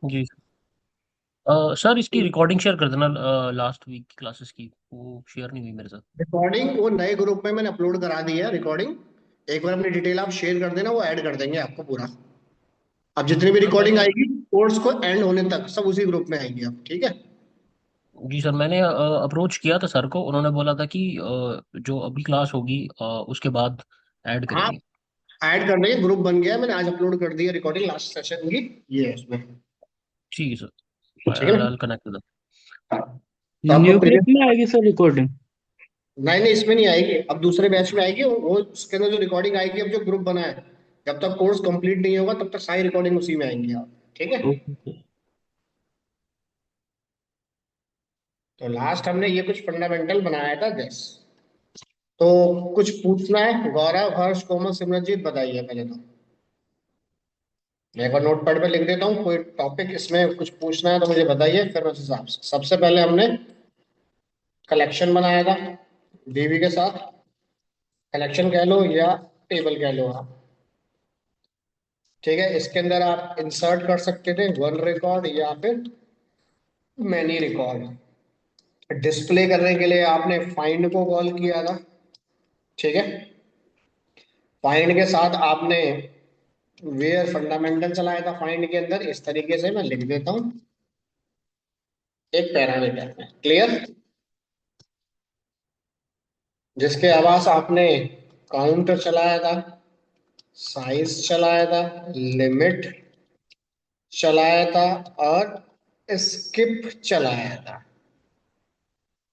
जी sir, इसकी recording share कर देना। लास्ट वीक की क्लासेस की वो शेयर नहीं हुई मेरे साथ। रिकॉर्डिंग वो नए ग्रुप में मैंने अपलोड करा दी है रिकॉर्डिंग। एक बार अपनी डिटेल आप शेयर कर देना, वो ऐड कर देंगे आपको पूरा। अब जितनी भी सर रिकॉर्डिंग मैंने आएगी कोर्स को एंड होने तक सब उसी ग्रुप में आएंगी आप, ठीक है। जी सर, मैंने अप्रोच किया था सर को। उन्होंने बोला था कि जो अभी क्लास होगी उसके बाद ऐड हाँ, करेंगे। ऐड कर देंगे, ग्रुप बन गया है, मैंने आज अपलोड कर दी है रिकॉर्डिंग लास्ट सेशन की। ये है उसमें। ठीक है सर, ठीक है ना। I connect with. हाँ, तो आपको न्यू ग्रुप प्रीवियस। में आएगी सर रिकॉर्डिंग? नहीं नहीं, इसमें नहीं आएगी, अब दूसरे बैच में आएगी। वो उसके अंदर जो रिकॉर्डिंग आएगी, अब जो ग्रुप बना है, जब तक कोर्स कंप्लीट नहीं होगा तब तक सारी रिकॉर्डिंग उसी में आएंगी आप, ठीक है। Okay sir. तो लास्ट हमने ये कुछ फंडामेंटल बनाया था जस। तो कुछ पूछना है, गौरव, हर्ष, कोमल, सिमरनजीत, बताइए पहले तो। मैं एक बार नोट पैड पे लिख देता हूँ, कोई टॉपिक इसमें कुछ पूछना है तो मुझे बताइए, फिर उस हिसाब से। सबसे पहले हमने कलेक्शन बनाया था डीबी के साथ। कलेक्शन कह लो या टेबल कह लो आप, ठीक है। इसके अंदर आप इंसर्ट कर सकते थे वन रिकॉर्ड या फिर मैनी रिकॉर्ड। डिस्प्ले करने के लिए आपने फाइंड को कॉल किया था, ठीक है। फाइंड के साथ आपने वेयर फंडामेंटल चलाया था। फाइंड के अंदर इस तरीके से मैं लिख देता हूं, एक पैरामीटर में, क्लियर। जिसके आवाज आपने काउंटर चलाया था, साइज चलाया था, लिमिट चलाया था, और स्किप चलाया था,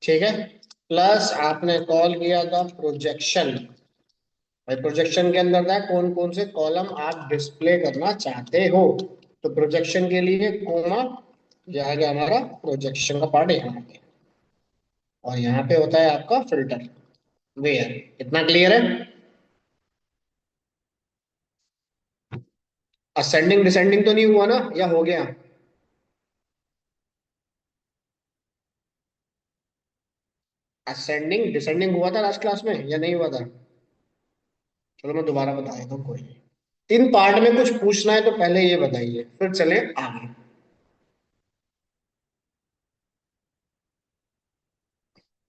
ठीक है। प्लस आपने कॉल किया था प्रोजेक्शन। भाई प्रोजेक्शन के अंदर था कौन कौन से कॉलम आप डिस्प्ले करना चाहते हो। तो प्रोजेक्शन के लिए कोमा, यह आ गया हमारा प्रोजेक्शन का पार्ट यहाँ पे। और यहाँ पे होता है आपका फिल्टर, वेयर। इतना क्लियर है। असेंडिंग डिसेंडिंग तो नहीं हुआ ना, या हो गया? असेंडिंग डिसेंडिंग हुआ था लास्ट क्लास में या नहीं हुआ था? चलो मैं दोबारा बता देता हूँ, कोई नहीं। तीन पार्ट में कुछ पूछना है तो पहले ये बताइए, फिर चले आगे।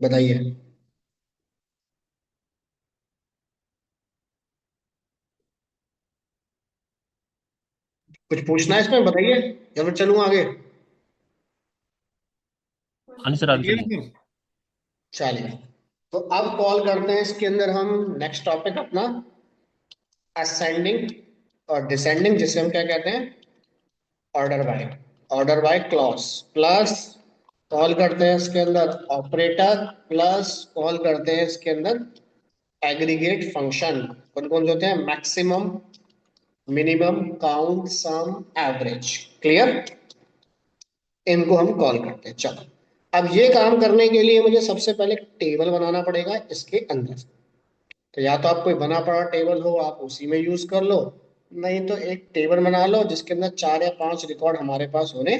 बताइए, कुछ पूछना है इसमें, बताइए, या फिर चलूं आगे? हाँ जी सर, आगे क्लियर चलिए। है? चलिए, तो अब कॉल करते हैं इसके अंदर हम नेक्स्ट टॉपिक अपना, असेंडिंग और डिसेंडिंग, जिसे हम क्या कहते हैं, order by clause. Plus call करते हैं इसके अंदर ऑपरेटर। प्लस कॉल करते हैं इसके अंदर एग्रीगेट फंक्शन। कौन कौन से होते हैं? मैक्सिमम, मिनिमम, काउंट, सम, एवरेज। क्लियर। इनको हम कॉल करते हैं। चलो, अब ये काम करने के लिए मुझे सबसे पहले टेबल बनाना पड़ेगा इसके अंदर। तो या तो आप कोई बना पड़ा टेबल हो, आप उसी में यूज कर लो। नहीं तो एक टेबल बना लो जिसके अंदर 4 या 5 रिकॉर्ड हमारे पास होने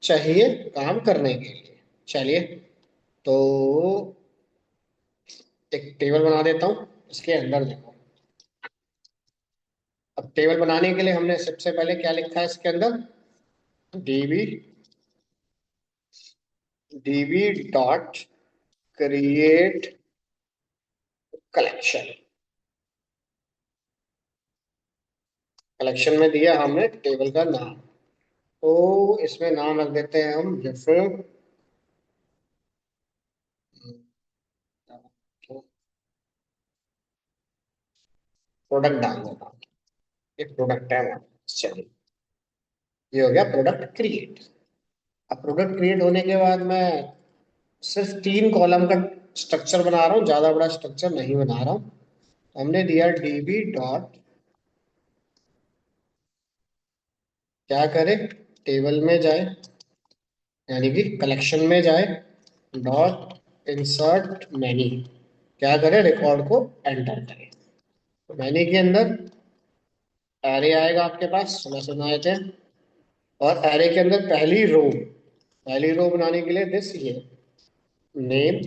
चाहिए काम करने के लिए। चलिए, तो एक टेबल बना देता हूँ इसके अंदर। देखो, अब टेबल बनाने के लिए हमने सबसे पहले क्या लिखा है इसके अंदर, dB, dB dot create collection. Collection में दिया हमने टेबल का नाम। तो इसमें नाम रख देते हैं हम जैसे प्रोडक्ट डाल देता हूँ। एक प्रोडक्ट है हमारा। चलिए, ये हो गया प्रोडक्ट क्रिएट। अब प्रोडक्ट क्रिएट होने के बाद मैं सिर्फ 3 कॉलम का स्ट्रक्चर बना रहा हूँ, ज्यादा बड़ा स्ट्रक्चर नहीं बना रहा हूँ। हमने दिया डीबी डॉट, क्या करे, टेबल में जाए, यानी कि कलेक्शन में जाए, डॉट इंसर्ट मैनी, क्या करे, रिकॉर्ड को एंटर करे। तो मैनी के अंदर एरे आएगा आपके पास, सुना सुनाए थे। और एरे के अंदर पहली रो बनाने के लिए दिस, ये नेम,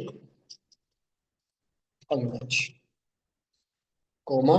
पंकज, कोमा,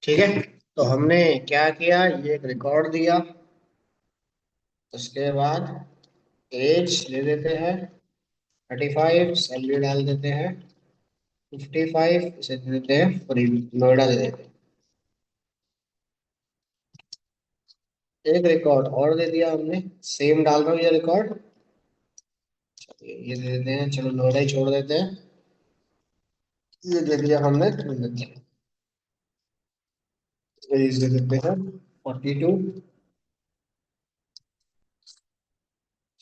ठीक है। तो हमने क्या किया, ये एक रिकॉर्ड दिया। उसके बाद एज ले देते हैं 35, सैलरी डाल देते हैं 55, इसे दे देते हैं फ्री, नोएडा दे देते हैं। एक रिकॉर्ड और दे दिया हमने, सेम डाल रहा हूँ ये रिकॉर्ड। ये दे देते हैं, चलो नोएडा ही छोड़ देते हैं। ये दे दिया हमने, एज दे देते हैं 42।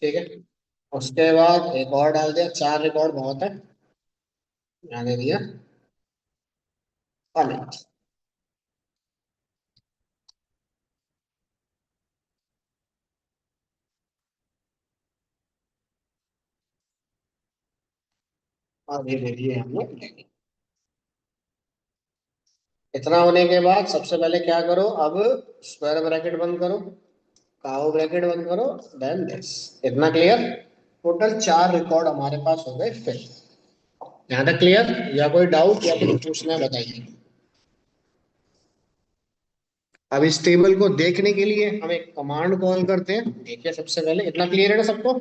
ठीक है। उसके बाद एक और डाल दिया, 4 रिकॉर्ड बहुत है। यहाँ दे दिया अमित। और ये दे दिए हमने। इतना होने के बाद सबसे पहले क्या करो, अब स्क्वायर ब्रैकेट बंद करो, काओ ब्रैकेट बंद करो, देन दिस। इतना क्लियर। टोटल 4 रिकॉर्ड हमारे पास हो गए फिल। यहाँ तक क्लियर, या कोई डाउट या कुछ पूछना है बताइए। अब इस टेबल को देखने के लिए हम एक कमांड कॉल करते हैं। देखिए सबसे पहले, इतना क्लियर है ना सबको।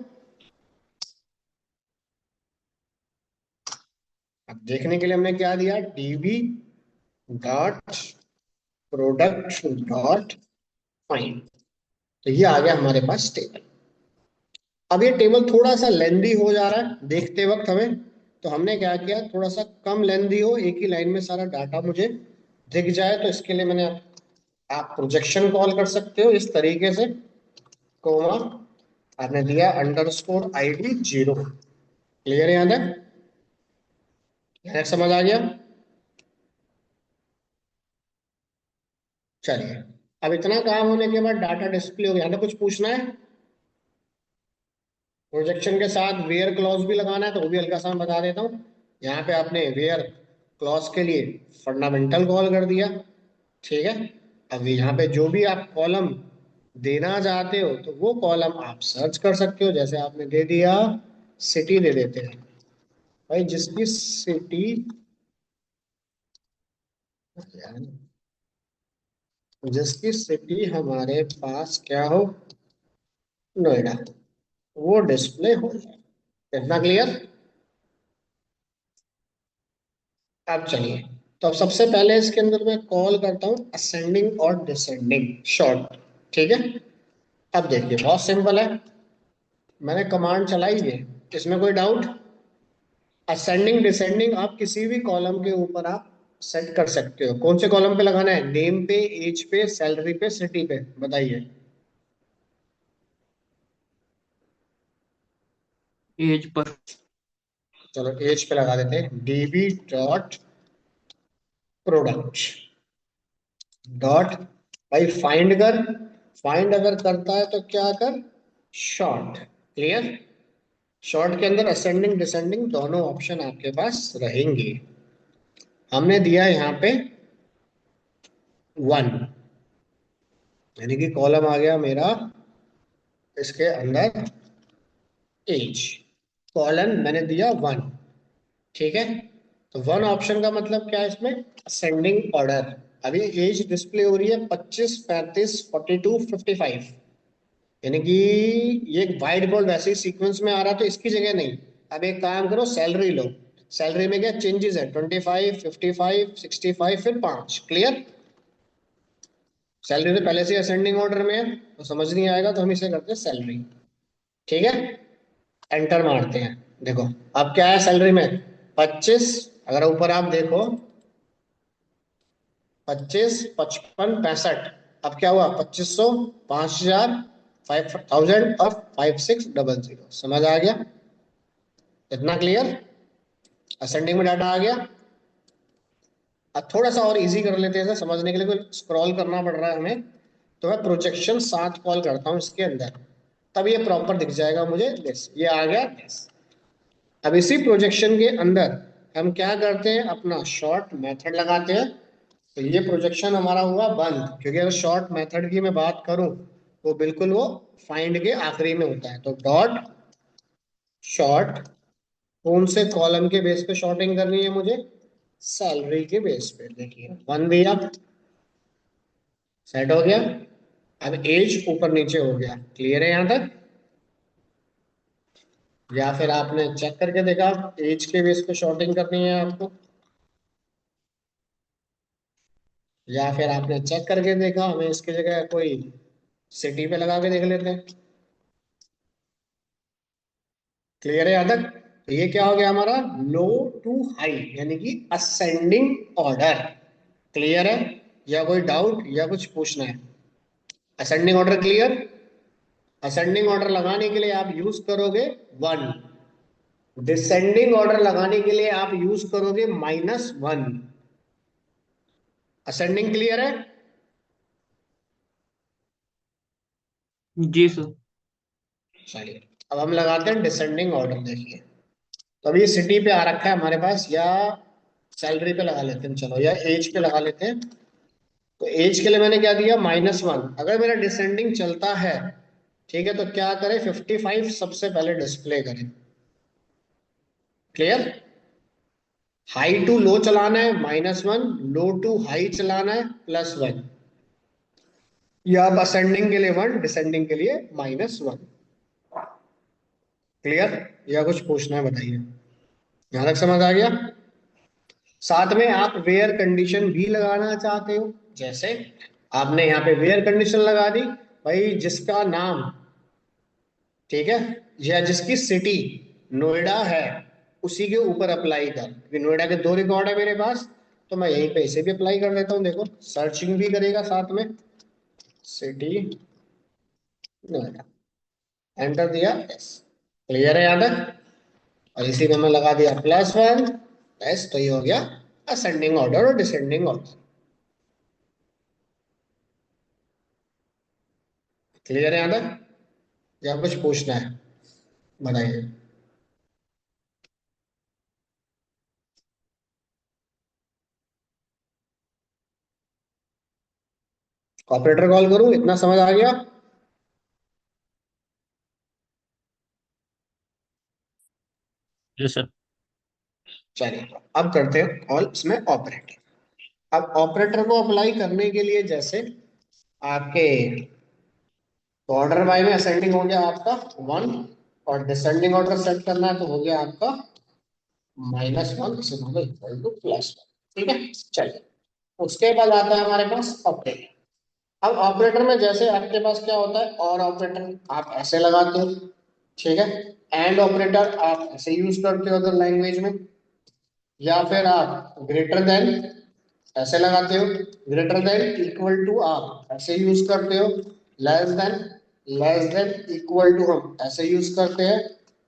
अब देखने के लिए हमने क्या दिया, dB dot product dot find. तो ये आ गया हमारे पास टेबल। अब ये टेबल थोड़ा सा लेंदी हो जा रहा है देखते वक्त हमें, तो हमने क्या किया, थोड़ा सा कम लेंदी हो, एक ही लाइन में सारा डाटा मुझे दिख जाए, तो इसके लिए मैंने, आप प्रोजेक्शन कॉल कर सकते हो इस तरीके से, कोमा, आपने दिया अंडरस्कोर ID 0। क्लियर है यहाँ तक? यहाँ तक समझ आ गया? चलिए। अब इतना काम होने के बाद डाटा डिस्प्ले हो गया, यहाँ तक कुछ पूछना है? प्रोजेक्शन के साथ वेयर क्लॉज भी लगाना है, तो वो भी हल्का सा मैं बता देता हूँ। यहाँ पे आपने वेयर क्लॉज के लिए फंडामेंटल कॉल कर दिया। ठीक है। अब यहाँ पे जो भी आप कॉलम देना चाहते हो, तो वो कॉलम आप सर्च कर सकते हो। जैसे आपने दे दिया सिटी, दे देते हैं भाई जिसकी सिटी, जिसकी सिटी हमारे पास क्या हो, नोएडा, वो डिस्प्ले हो जाए। इतना क्लियर? अब चलिए। तो अब सबसे पहले इसके अंदर मैं कॉल करता हूँ असेंडिंग और डिसेंडिंग शॉर्ट। ठीक है। अब देखिए बहुत सिंपल है, मैंने कमांड चलाई है, इसमें कोई डाउट? असेंडिंग डिसेंडिंग आप किसी भी कॉलम के ऊपर आप सेट कर सकते हो। कौन से कॉलम पे लगाना है, नेम पे, एज पे, सैलरी पे, सिटी पे, बताइए। As per. चलो एज पे लगा देते हैं, डीबी डॉट प्रोडक्ट डॉट, भाई फाइंड कर। फाइंड अगर करता है तो क्या कर, शॉर्ट। क्लियर? शॉर्ट के अंदर असेंडिंग डिसेंडिंग दोनों ऑप्शन आपके पास रहेंगे। हमने दिया यहाँ पे 1, यानी कि कॉलम आ गया मेरा इसके अंदर एज, कॉलन मैंने दिया 1। ठीक है। तो 1 ऑप्शन का मतलब क्या है, इसमें असेंडिंग ऑर्डर। अभी एज डिस्प्ले हो रही है 25, 35, 42, 55, यानी कि ये बाय डिफॉल्ट वैसे ही सीक्वेंस में आ रहा, तो इसकी जगह नहीं। अब एक काम करो, सैलरी लो। सैलरी में क्या चेंजेस है, 25, 55, 65, फिर 5। क्लियर? सैलरी तो पहले से असेंडिंग ऑर्डर में है, तो समझ नहीं आएगा, तो हम इसे करते हैं सैलरी। ठीक है। एंटर मारते हैं। देखो अब क्या है सैलरी में, 25। अगर ऊपर आप देखो, 25, 55, 65। अब क्या हुआ, 2500, 5000, 5000 और 5600। समझ आ गया? इतना क्लियर? असेंडिंग में डाटा आ गया। अब थोड़ा सा और इजी कर लेते हैं, ऐसा समझने के लिए कोई स्क्रॉल करना पड़ रहा है हमें, तो मैं प्रोजेक्शन 7 कॉल करता हूँ इसके अंदर, तब ये प्रॉपर दिख जाएगा मुझे। दिस ये आ गया दिस। अब इसी प्रोजेक्शन के अंदर हम क्या करते हैं, अपना शॉर्ट मेथड लगाते हैं। तो ये प्रोजेक्शन हमारा हुआ बंद, क्योंकि अगर शॉर्ट मेथड की मैं बात करूं, वो बिल्कुल वो फाइंड के आखिरी में होता है। तो डॉट शॉर्ट, कौन से कॉलम के बेस पे शॉर्टिंग करनी है मुझे, सैलरी के बेस पे। देखिए 1 दिया, सेट हो गया। अब एज ऊपर नीचे हो गया, क्लियर है यहां तक? या फिर आपने चेक करके देखा, एज के बेस पे शॉर्टिंग करनी है आपको? या फिर आपने चेक करके देखा, हमें इसकी जगह कोई सिटी पे लगा के देख लेते हैं। क्लियर है यहां तक? तो ये क्या हो गया हमारा, लो टू हाई, यानी कि असेंडिंग ऑर्डर। क्लियर है? या कोई डाउट या कुछ पूछना है? Ascending order clear? Ascending order लगाने के लिए आप यूज करोगे 1। डिसेंडिंग ऑर्डर लगाने के लिए आप यूज करोगे -1। असेंडिंग क्लियर है? जी सर। चलिए, अब हम लगाते हैं डिसेंडिंग ऑर्डर। देखिए, तो अभी ये सिटी पे आ रखा है हमारे पास, या सैलरी पे लगा लेते हैं चलो, या एज पे लगा लेते हैं। तो एज के लिए मैंने क्या दिया, -1। अगर मेरा डिसेंडिंग चलता है, ठीक है, तो क्या करें, 55 सबसे पहले डिस्प्ले करें। क्लियर? हाई टू लो चलाना है -1, लो टू हाई चलाना है +1। या आप असेंडिंग के लिए 1, डिसेंडिंग के लिए -1। क्लियर? या कुछ पूछना है बताइए, यहां तक समझ आ गया? साथ में आप वेयर कंडीशन भी लगाना चाहते हो, जैसे आपने यहाँ पे वेयर कंडीशन लगा दी, भाई जिसका नाम, ठीक है, या जिसकी सिटी नोएडा है, उसी के ऊपर अप्लाई कर, क्योंकि नोएडा के 2 रिकॉर्ड है मेरे पास। तो मैं यहीं पे इसे भी अप्लाई कर देता हूँ, देखो सर्चिंग भी करेगा साथ में, सिटी नोएडा, एंटर दिया, यस। क्लियर है यहाँ तक? और इसी में मैं लगा दिया +1। यस, तो ये हो गया असेंडिंग ऑर्डर और डिसेंडिंग ऑर्डर। क्लियर है यहाँ तक? या कुछ पूछना है बताइए। ऑपरेटर कॉल करूं, इतना समझ आ गया? जी सर। चलिए, अब करते हैं कॉल इसमें ऑपरेटर। अब ऑपरेटर को अप्लाई करने के लिए, जैसे आपके ऑर्डर बाय में असेंडिंग हो गया आपका 1, और डिसेंडिंग ऑर्डर सेट करना है तो हो गया आपका -1, इसे होगा इक्वल टू +1। ठीक है, चलिए, उसके बाद आता है हमारे पास ऑपरेटर। अब ऑपरेटर में जैसे आपके पास क्या होता है, और ऑपरेटर आप ऐसे लगाते हो, ठीक है, एंड ऑपरेटर आप ऐसे यूज करते हो अदर लैंग्वेज में, या फिर आप ग्रेटर देन ऐसे लगाते हो, ग्रेटर देन इक्वल टू आप ऐसे यूज करते हो, लेस देन इक्वल टू हम ऐसे यूज करते हैं,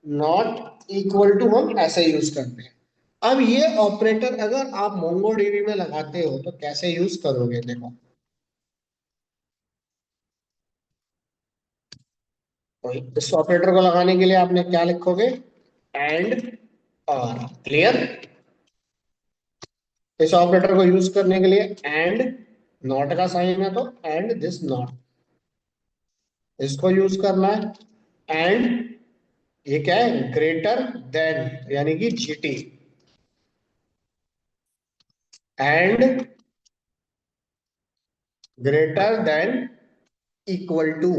नॉट इक्वल टू हम ऐसे यूज करते हैं। अब ये ऑपरेटर अगर आप मोंगोडीबी में लगाते हो तो कैसे यूज करोगे, देखो। तो इस ऑपरेटर को लगाने के लिए आपने क्या लिखोगे, एंड और। क्लियर? इस ऑपरेटर को यूज करने के लिए एंड, नॉट का साइन है तो एंड दिस नॉट, इसको यूज करना है। एंड ये क्या है, ग्रेटर देन, यानी कि GT, and greater than equal to,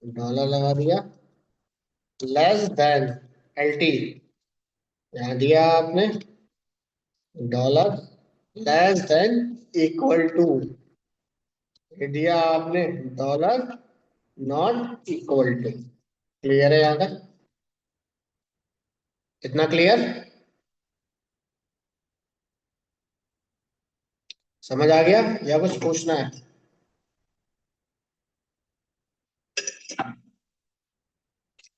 dollar लगा दिया, लेस देन एलटी, यहां दिया आपने dollar, less than equal to, ये दिया आपने dollar, not equal to. Clear है यहां तक? इतना क्लियर? समझ आ गया या कुछ पूछना है?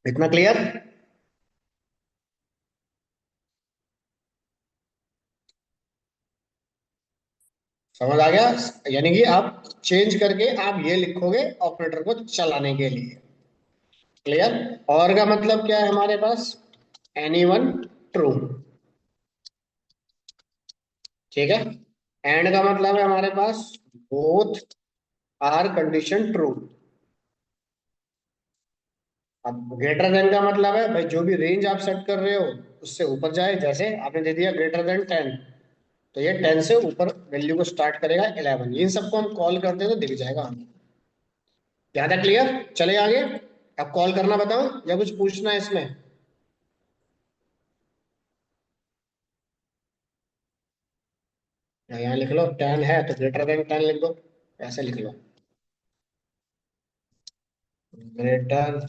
इतना क्लियर? समझ आ गया? यानी कि आप चेंज करके आप ये लिखोगे ऑपरेटर को चलाने के लिए। क्लियर? और का मतलब क्या है हमारे पास, एनीवन ट्रू, ठीक है। एंड का मतलब है हमारे पास बोथ आर कंडीशन ट्रू। अब ग्रेटर देन का मतलब है भाई जो भी रेंज आप सेट कर रहे हो उससे ऊपर जाए, जैसे आपने दे दिया ग्रेटर देन 10, तो ये 10 से ऊपर वैल्यू को स्टार्ट करेगा 11, इन सबको हम कॉल करते हैं तो दिख जाएगा हमें। यहाँ तक क्लियर? चले आगे। अब कॉल करना बताओ या कुछ पूछना है इसमें? या यहाँ लिख लो 10 है तो ग्रेटर देन 10 लिख दो, ऐसे लिख लो, ग्रेटर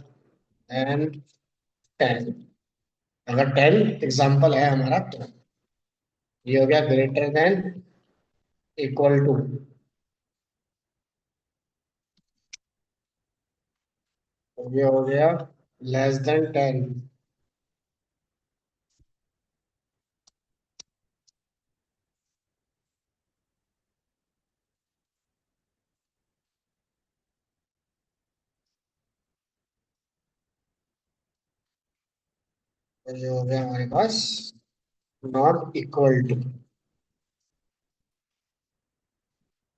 देन 10। अगर 10 एग्जाम्पल है हमारा तो ये हो गया ग्रेटर देन इक्वल टू, ये हो गया लेस देन 10। तो ये हो गया हमारे पास नॉट इक्वल टू।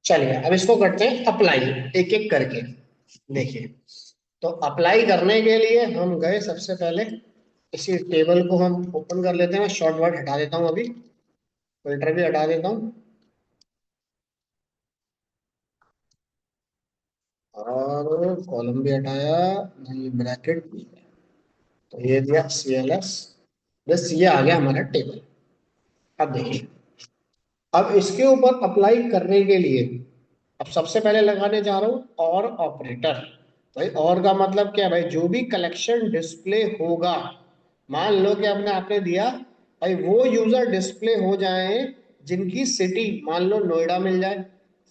चलिए अब इसको करते हैं अप्लाई, एक एक करके। देखिए, तो अप्लाई करने के लिए हम गए सबसे पहले, इसी टेबल को हम ओपन कर लेते हैं। मैं शॉर्ट वर्ड हटा देता हूँ अभी, फिल्टर भी हटा देता हूँ, और कॉलम भी हटाया, नहीं ब्रैकेट भी। तो ये दिया CLS, बस ये आ गया हमारा टेबल। अब देखिए, अब इसके ऊपर अप्लाई करने के लिए अब सबसे पहले लगाने जा रहा हूँ और ऑपरेटर। भाई और का मतलब क्या है? भाई जो भी कलेक्शन डिस्प्ले होगा, मान लो कि आपने आपने दिया, भाई वो यूजर डिस्प्ले हो जाए जिनकी सिटी मान लो नोएडा मिल जाए,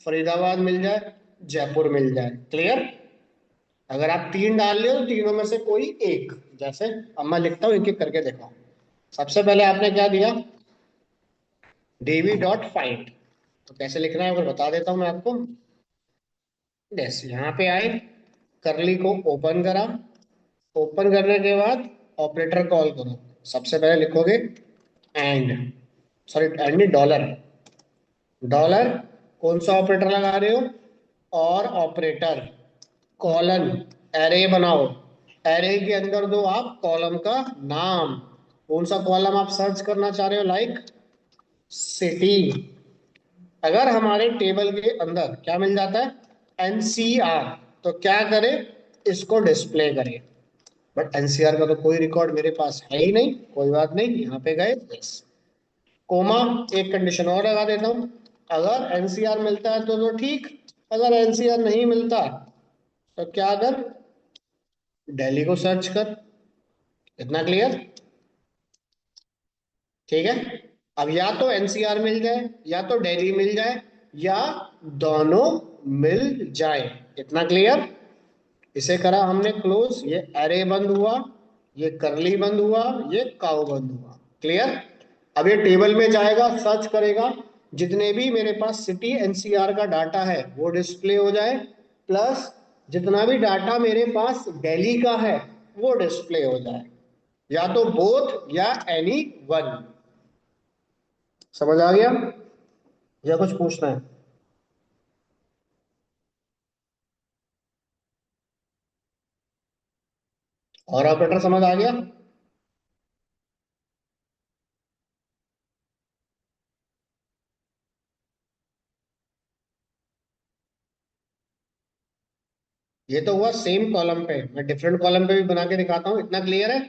फरीदाबाद मिल जाए, जयपुर मिल जाए। क्लियर? अगर आप तीन डाल रहे हो तो तीनों में से कोई एक, जैसे अब मैं लिखता हूँ एक एक करके देखो। सबसे पहले आपने क्या दिया? dv.find। तो कैसे लिखना है वो बता देता हूँ मैं आपको। यस, यहाँ पे आए, करली को ओपन करा, ओपन करने के बाद ऑपरेटर कॉल करो। सबसे पहले लिखोगे एंड, सॉरी एंड नहीं, डॉलर। डॉलर कौन सा ऑपरेटर लगा रहे हो? और ऑपरेटर कॉलन, एरे बनाओ। एरे के अंदर दो आप कॉलम का नाम। कौन सा कॉलम आप सर्च करना चाह रहे हो? Like city. अगर हमारे टेबल के अंदर क्या मिल जाता है? NCR, तो क्या करें? इसको डिस्प्ले करें। बट NCR का तो कोई रिकॉर्ड मेरे पास है ही नहीं, कोई बात नहीं, यहाँ पे गए यस, कोमा। एक कंडीशन और लगा देता हूँ, अगर NCR मिलता है तो ठीक, अगर NCR नहीं मिलता तो क्या कर? दिल्ली को सर्च कर। इतना क्लियर? ठीक है। अब या तो NCR मिल जाए, या तो दिल्ली मिल जाए, या दोनों मिल जाए। इतना क्लियर? इसे करा हमने क्लोज, ये एरे बंद हुआ, ये करली बंद हुआ, ये काउ बंद हुआ। क्लियर? अब ये टेबल में जाएगा, सर्च करेगा, जितने भी मेरे पास सिटी NCR का डाटा है वो डिस्प्ले हो जाए, प्लस जितना भी डाटा मेरे पास दिल्ली का है वो डिस्प्ले हो जाए, या तो बोथ या एनी वन। समझ आ गया या कुछ पूछना है? और ऑपरेटर समझ आ गया? ये तो हुआ सेम कॉलम पे, मैं डिफरेंट कॉलम पे भी बना के दिखाता हूँ। इतना क्लियर है?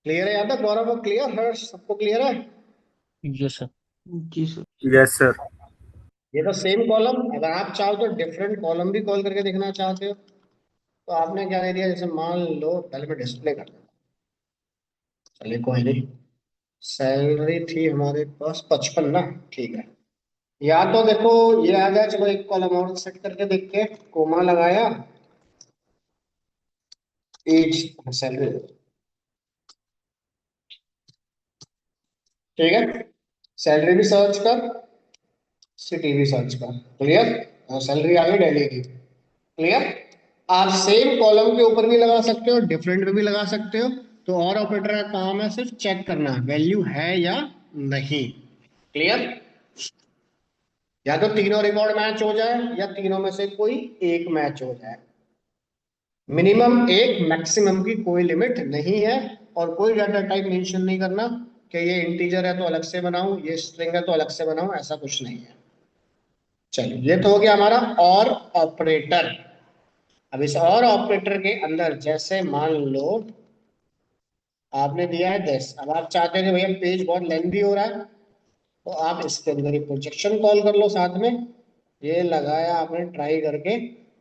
क्लियर है यहाँ तक? गौरव को क्लियर, हर्ष सबको क्लियर है? Yes sir. जी सर। Yes sir. ये तो सेम कॉलम, अगर आप चाहो तो डिफरेंट कॉलम भी कॉल करके देखना चाहते हो तो आपने क्या दे दिया? जैसे मान लो, पहले मैं डिस्प्ले कर देता हूँ, चलिए कोई नहीं। सैलरी थी हमारे पास 55 ना, ठीक है। या तो देखो ये आ गया, चलो एक कॉलम और सेट करके देखते हैं, कोमा लगाया, एज, सैलरी, ठीक है। सैलरी भी सर्च कर, सिटी भी सर्च कर। क्लियर? सैलरी आ गई दिल्ली की। क्लियर? आप सेम कॉलम के ऊपर भी लगा सकते हो, डिफरेंट पे भी लगा सकते हो। तो और ऑपरेटर का काम है सिर्फ चेक करना वैल्यू है या नहीं। क्लियर? या तो तीनों रिकॉर्ड मैच हो जाए या तीनों में से कोई एक मैच हो जाए। मिनिमम एक, मैक्सिमम की कोई लिमिट नहीं है। और कोई डाटा टाइप मेंशन नहीं करना कि ये इंटीजर है तो अलग से बनाऊं, ये स्ट्रिंग है तो अलग से बनाऊं, ऐसा कुछ नहीं है। चलिए, ये तो हो गया हमारा और ऑपरेटर। अब इस और ऑपरेटर के अंदर जैसे मान लो आपने दिया है 10, अब आप चाहते हैं कि भैया पेज बहुत लेंथी हो रहा है, तो आप इसके अंदर ही प्रोजेक्शन कॉल कर लो साथ में। ये लगाया आपने ट्राई करके।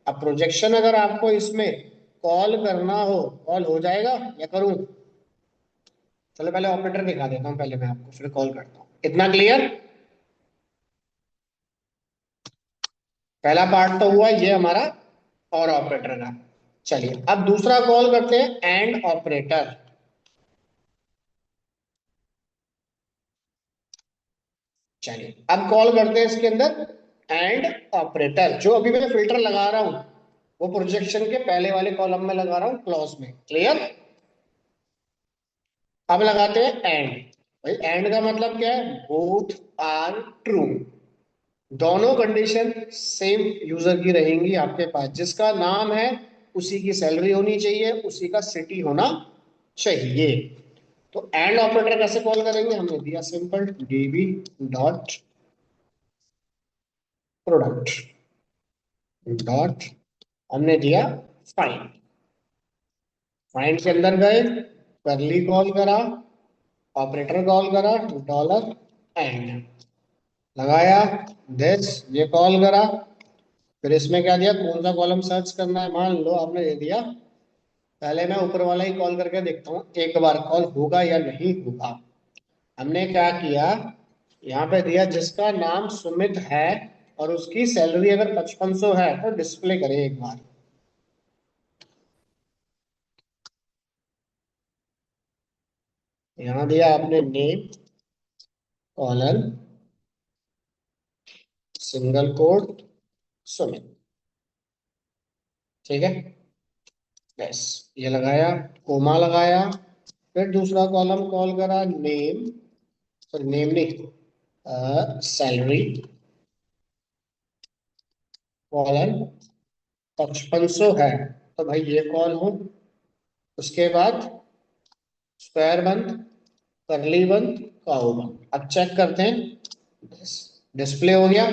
अब प्रोजेक्शन अगर आपको इसमें कॉल करना हो, कॉल हो जाएगा या करूं? चलो पहले ऑपरेटर दिखा देता हूं पहले मैं आपको, फिर कॉल करता हूं। इतना क्लियर? पहला पार्ट तो हुआ ये हमारा और ऑपरेटर का। चलिए अब दूसरा कॉल करते हैं, एंड ऑपरेटर। चलिए अब कॉल करते हैं इसके अंदर एंड ऑपरेटर। जो अभी मैं फिल्टर लगा रहा हूं वो प्रोजेक्शन के पहले वाले कॉलम में लगा रहा हूं, क्लॉज में। क्लियर? अब लगाते हैं एंड। भाई एंड का मतलब क्या है? Both are true. दोनों कंडीशन सेम यूजर की रहेंगी आपके पास। जिसका नाम है उसी की सैलरी होनी चाहिए, उसी का सिटी होना चाहिए। तो एंड ऑपरेटर कैसे कॉल करेंगे? हमने दिया simple dB dot product dot, हमने दिया फाइंड। फाइंड के अंदर गए, करली कॉल करा, ऑपरेटर कॉल करा, डॉलर एंड लगाया, दिस ये कॉल करा। फिर इसमें क्या दिया, कौन सा कॉलम सर्च करना है? मान लो आपने दे दिया, पहले मैं ऊपर वाला ही कॉल करके देखता हूँ एक बार कॉल होगा या नहीं होगा। हमने क्या किया, यहाँ पे दिया जिसका नाम सुमित है और उसकी सैलरी अगर 5500 है तो डिस्प्ले करे एक बार। यहाँ दिया आपने name colon single quote Sumit. ठीक है, बस ये लगाया, कोमा लगाया। फिर दूसरा कॉलम कॉल करा, नेम, सॉरी नेम नहीं, सैलरी कॉलन 5500 है तो भाई ये कॉल हो। उसके बाद स्क्वायर बंद, करली बंद, काउ बंद। अब चेक करते हैं, डिस्प्ले हो गया।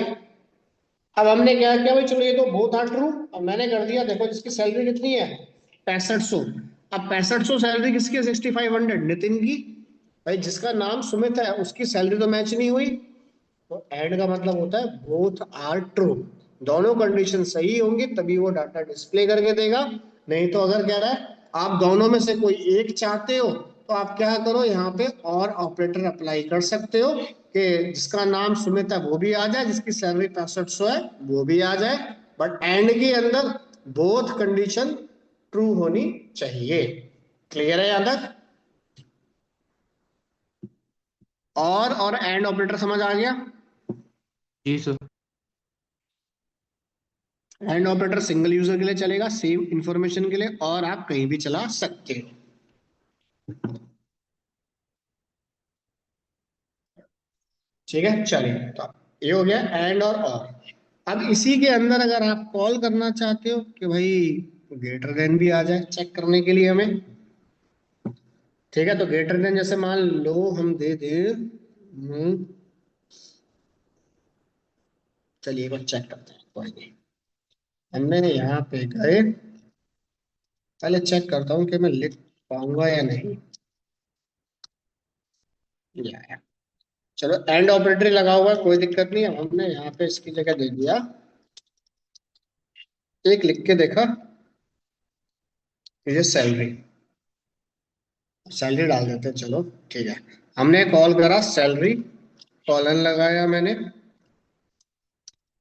अब हमने क्या किया भाई, चलो ये तो बहुत आर ट्रू। अब मैंने कर दिया, देखो जिसकी सैलरी कितनी है 6500। अब 6500 सैलरी किसकी है? 6500 नितिन की। भाई जिसका नाम सुमित है उसकी सैलरी तो मैच नहीं हुई। तो एंड का मतलब होता है बोथ आर ट्रू। दोनों कंडीशन सही होंगी तभी वो डाटा डिस्प्ले करके देगा। नहीं तो अगर कह रहा है आप दोनों में से कोई एक चाहते हो तो आप क्या करो, यहाँ पे और ऑपरेटर अप्लाई कर सकते हो कि जिसका नाम सुमित है वो भी आ जाए, जिसकी सैलरी 6500 है वो भी आ जाए। बट एंड के अंदर बोथ कंडीशन ट्रू होनी चाहिए। क्लियर है यहाँ तक? और एंड ऑपरेटर समझ आ गया? जी sir. And operator single user के लिए चलेगा, सेम इंफॉर्मेशन के लिए, और आप कहीं भी चला सकते हो। ठीक है, चलिए तो ये हो गया एंड और। अब इसी के अंदर अगर आप कॉल करना चाहते हो कि भाई ग्रेटर देन भी आ जाए चेक करने के लिए हमें। ठीक है, तो ग्रेटर देन जैसे मान लो हम दे दें, चलिए एक बार चेक करते हैं, कोई नहीं। हमने यहाँ पे गए, पहले चेक करता हूँ कि मैं लिख पाऊंगा या नहीं। या चलो एंड ऑपरेटर लगा हुआ है, कोई दिक्कत नहीं है। हमने यहाँ पे इसकी जगह दे दिया, एक लिख के देखा, ये सैलरी, सैलरी डाल देते हैं चलो। ठीक है, हमने कॉल करा सैलरी, कॉलन लगाया मैंने,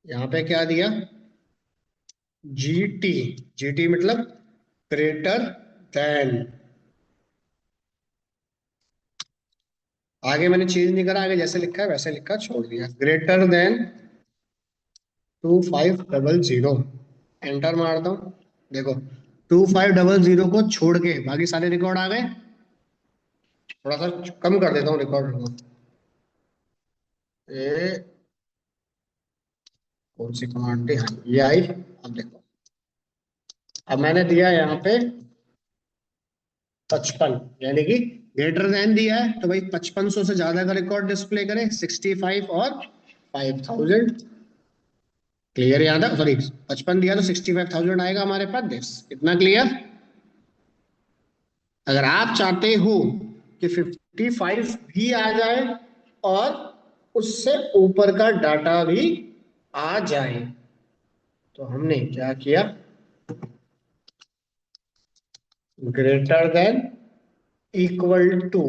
यहाँ पे क्या दिया, जीटी। जीटी मतलब ग्रेटर देन। आगे मैंने चेंज नहीं करा, आगे जैसे लिखा है वैसे लिखा, छोड़ दिया, ग्रेटर देन 2500। एंटर मारता हूँ, देखो 2500 को छोड़ के बाकी सारे रिकॉर्ड आ गए। थोड़ा सा कम कर देता हूँ रिकॉर्ड को, ये कौन सी कमांड थी, हाँ ये आई। अब देखो, अब मैंने दिया यहाँ पे 55, यानी कि ग्रेटर देन दिया है तो भाई 5500 से ज्यादा का रिकॉर्ड डिस्प्ले करें, 65 और 5000। क्लियर? याद है, सॉरी 55 दिया तो 65,000 आएगा हमारे पास, दिस इतना क्लियर। अगर आप चाहते हो कि 55 भी आ जाए और उससे ऊपर का डाटा भी आ जाए, तो हमने क्या किया, ग्रेटर देन इक्वल टू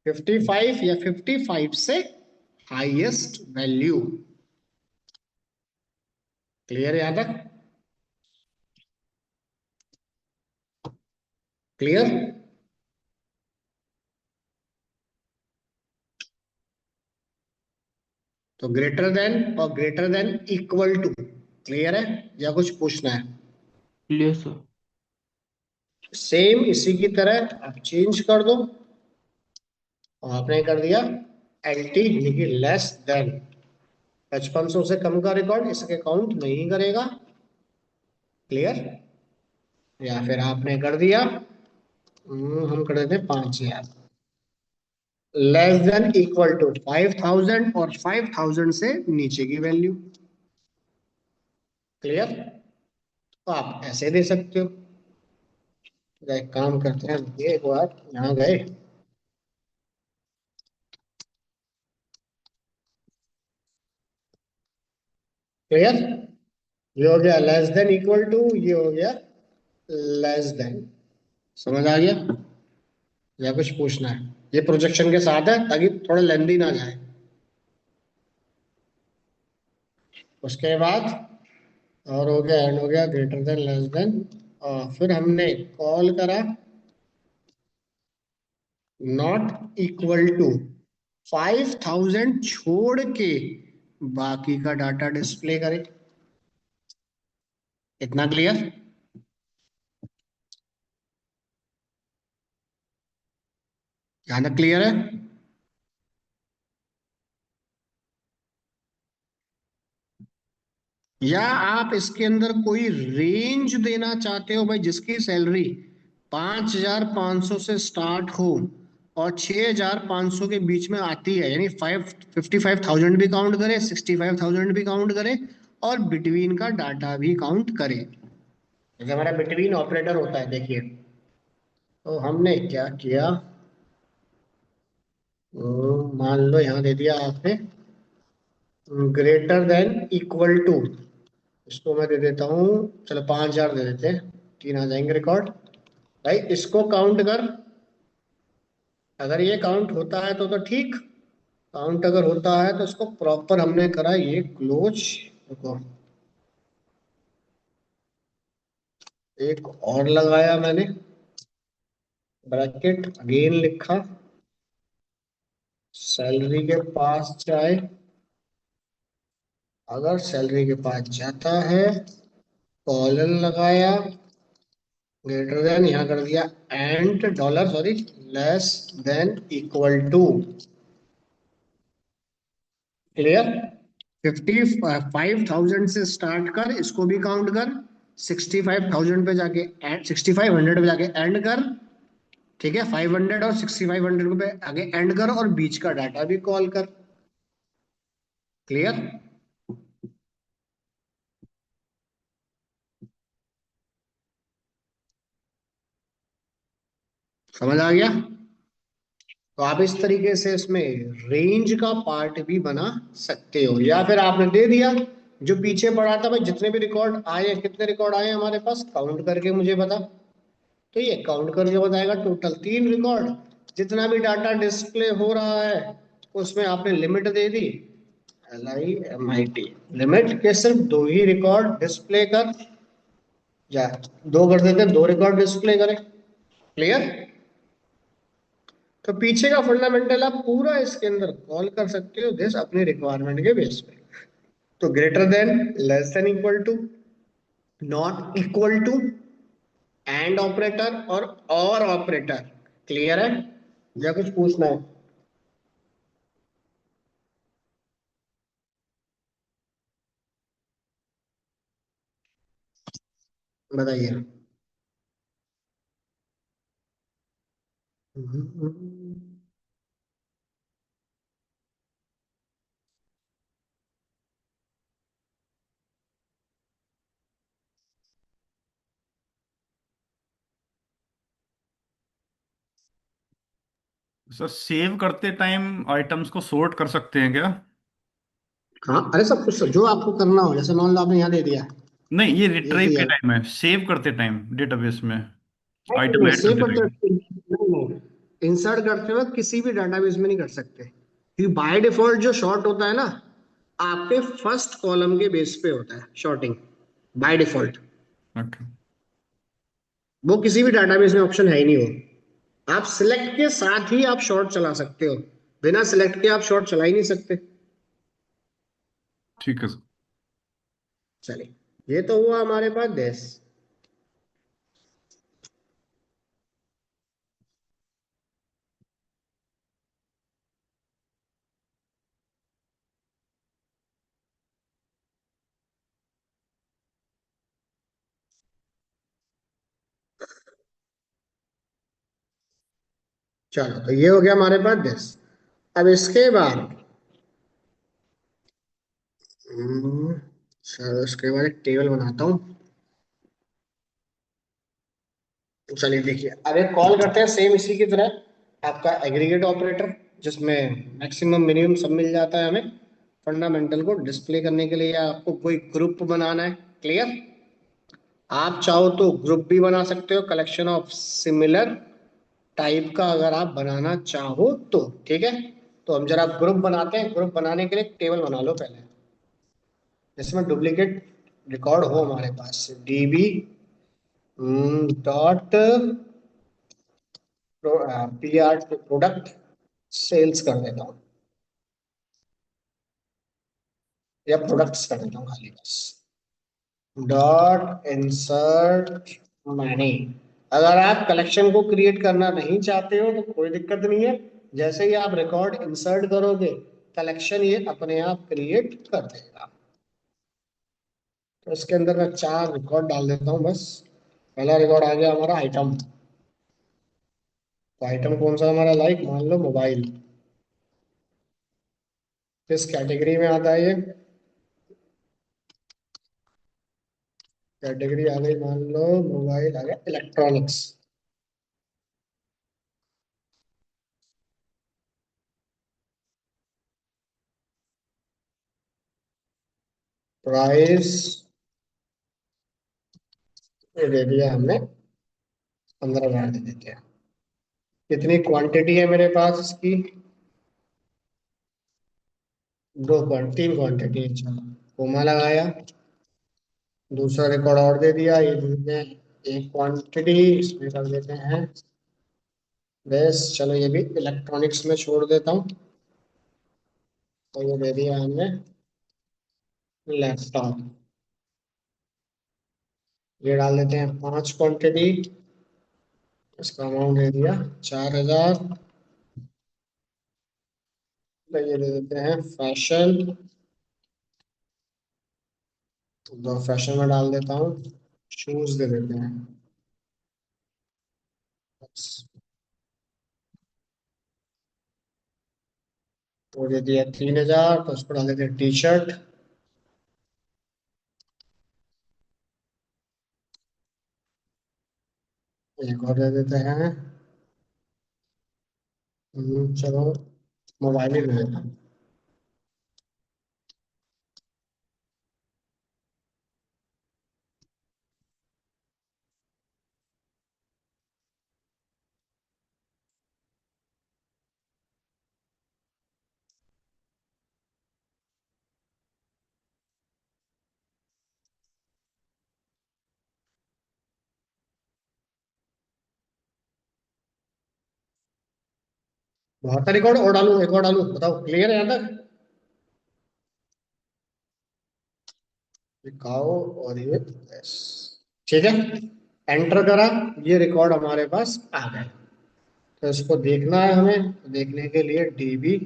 55 या 55 से हाईएस्ट वैल्यू। क्लियर? याद है? क्लियर? तो ग्रेटर देन और greater than equal to, clear है या कुछ पूछना है? Clear sir. सेम इसी की तरह आप चेंज कर दो, और आपने कर दिया एल टी यानी कि लेस देन 5500 से कम का रिकॉर्ड इसके काउंट नहीं करेगा। क्लियर? या फिर आपने कर दिया, हम कर देते 5000, लेस देन इक्वल टू 5000 और 5000 से नीचे की वैल्यू। क्लियर? तो आप ऐसे दे सकते हो। तो एक काम करते हैं, ये एक बार यहाँ गए, क्लियर? ये हो गया लेस देन इक्वल टू, ये हो गया लेस देन। समझ आ गया या कुछ पूछना है? ये प्रोजेक्शन के साथ है ताकि थोड़ा लेंदी ना जाए। उसके बाद और हो गया, एंड हो गया, ग्रेटर देन लेस देन, और फिर हमने कॉल करा नॉट इक्वल टू 5000 छोड़ के बाकी का डाटा डिस्प्ले करे। इतना क्लियर? यहाँ तक क्लियर है? या आप इसके अंदर कोई रेंज देना चाहते हो भाई, जिसकी सैलरी 5500 से स्टार्ट हो और 6500 के बीच में आती है, यानी 55,000 भी काउंट करे, 65,000 भी काउंट करे, और बिटवीन का डाटा भी काउंट करे। जैसे हमारा बिटवीन ऑपरेटर होता है, देखिए, तो हमने क्या किया, मान लो यहाँ दे दिया आपने ग्रेटर देन इक्वल टू, इसको मैं दे देता हूँ, चलो 5000 दे देते हैं, 3 आ जाएंगे रिकॉर्ड। भाई इसको काउंट कर, अगर ये काउंट होता है तो ठीक, काउंट अगर होता है तो इसको प्रॉपर हमने करा ये क्लोज। देखो, एक और लगाया मैंने, ब्रैकेट अगेन लिखा, सैलरी के पास जाए, अगर सैलरी के पास जाता है कॉलन लगाया, ग्रेटर देन यहाँ कर दिया and dollar, sorry, less than equal to. Clear? 55,000 से स्टार्ट कर, इसको भी काउंट कर, 65,000 पे जाके एंड, 6500 पे जाके एंड कर, ठीक है, 500 और 6500 पे आगे एंड कर, और बीच का डाटा भी कॉल कर। क्लियर? समझ आ गया? तो आप इस तरीके से इसमें रेंज का पार्ट भी बना सकते हो, या फिर आपने दे दिया जो पीछे पड़ा था भाई, जितने भी रिकॉर्ड आए, कितने रिकॉर्ड आए हमारे पास, काउंट करके मुझे बता। तो ये काउंट करके बताएगा टोटल 3 रिकॉर्ड, जितना भी डाटा डिस्प्ले हो रहा है उसमें आपने लिमिट दे दी, LIMIT, लिमिट के सिर्फ 2 ही रिकॉर्ड डिस्प्ले कर, या 2 कर देते, 2 रिकॉर्ड डिस्प्ले करें। क्लियर? तो पीछे का फंडामेंटल आप पूरा इसके अंदर कॉल कर सकते हो, दिस अपने रिक्वायरमेंट के बेस पे। तो greater than, less than equal to, not equal to, and operator और ऑपरेटर। क्लियर है या कुछ पूछना है? बताइए। सर सेव करते टाइम आइटम्स को सॉर्ट कर सकते हैं क्या? हाँ, अरे सब कुछ जो आपको करना हो, जैसे मान लो आपने यहाँ दे दिया, नहीं, ये ये रिट्राइव के दिया। टाइम है, सेव करते टाइम डेटाबेस में नहीं आइटम नहीं, ऐड सेव करते करते टाइम। वक्त नहीं नहीं, इंसर्ट करते वक्त किसी भी डाटाबेस में नहीं कर सकते, क्योंकि बाय डिफॉल्ट जो शॉर्ट होता है ना, आपके फर्स्ट कॉलम के बेस पे होता है शॉर्टिंग, बाय डिफॉल्ट। ओके। वो किसी भी डाटाबेस में ऑप्शन है ही नहीं वो। आप सिलेक्ट के साथ ही आप शॉर्ट चला सकते हो, बिना सिलेक्ट के आप शॉर्ट चला ही नहीं सकते। ठीक है सर। चलिए, ये तो हुआ हमारे पास देश। चलो, तो ये हो गया हमारे पास देश। अब इसके बाद हम्म, चलो इसके बाद एक टेबल बनाता हूँ। तो चलिए देखिए, अब एक कॉल करते हैं सेम इसी की तरह, आपका एग्रीगेट ऑपरेटर, जिसमें मैक्सिमम मिनिमम सब मिल जाता है हमें। फंडामेंटल को डिस्प्ले करने के लिए आपको कोई ग्रुप बनाना है, क्लियर। आप चाहो तो ग्रुप भी बना सकते हो, कलेक्शन ऑफ सिमिलर टाइप का अगर आप बनाना चाहो तो, ठीक है। तो हम जरा ग्रुप बनाते हैं। ग्रुप बनाने के लिए टेबल बना लो पहले, जिसमें डुप्लीकेट रिकॉर्ड हो हमारे पास। DB dot P R product sales कर देता हूँ, या प्रोडक्ट्स कर देता हूँ खाली बस। Dot insert money. अगर आप कलेक्शन को क्रिएट करना नहीं चाहते हो तो कोई दिक्कत नहीं है, जैसे ही आप रिकॉर्ड इंसर्ट करोगे कलेक्शन ये अपने आप क्रिएट कर देगा। तो इसके अंदर मैं 4 रिकॉर्ड डाल देता हूँ बस। पहला रिकॉर्ड आ गया हमारा आइटम। तो आइटम कौन सा हमारा, लाइक मान लो मोबाइल। किस कैटेगरी में आता है ये, कैटेगरी आ गई मान लो मोबाइल, आ गया इलेक्ट्रॉनिक्स। प्राइस ये दे दिया हमने, 15,000 दे देते हैं। कितनी क्वांटिटी है मेरे पास इसकी, 3 क्वांटिटी है। चलो, कोमा लगाया। दूसरा रिकॉर्ड और दे दिया, ये दे देते हैं 1 क्वांटिटी, इसमें कर देते हैं बस। चलो, ये भी इलेक्ट्रॉनिक्स में छोड़ देता हूँ। तो ये दे दिया हमने लैपटॉप। ये डाल देते हैं 5 क्वांटिटी, इसका अमाउंट दे दिया 4,000। तो ये दे देते हैं फैशन, दो फैशन में डाल देता हूँ। शूज दे देते हैं बस। वो दे दिया 3,000, तो उसको डाल देते हैं टी शर्ट। एक और दे देते हैं, चलो मोबाइल ही ले लेता हूँ। बहुत रिकॉर्ड और डालू, एक और डालू, बताओ क्लियर है यहाँ तक। दिखाओ, और ये yes। ठीक है, एंटर करा, ये रिकॉर्ड हमारे पास आ गए। तो इसको देखना है हमें, देखने के लिए डीबी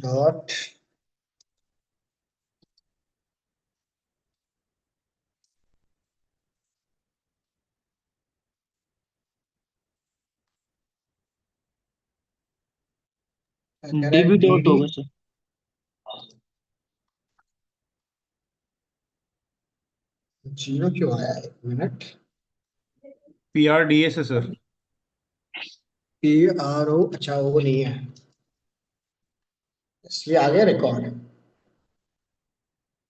डॉट कह रहा है डीबी डी डॉट डी। होगा सर। जीरो क्यों आया, एक मिनट। PRDS है सर। पी आर ओ, अच्छा वो नहीं है, इसलिए आगे रिकॉर्ड।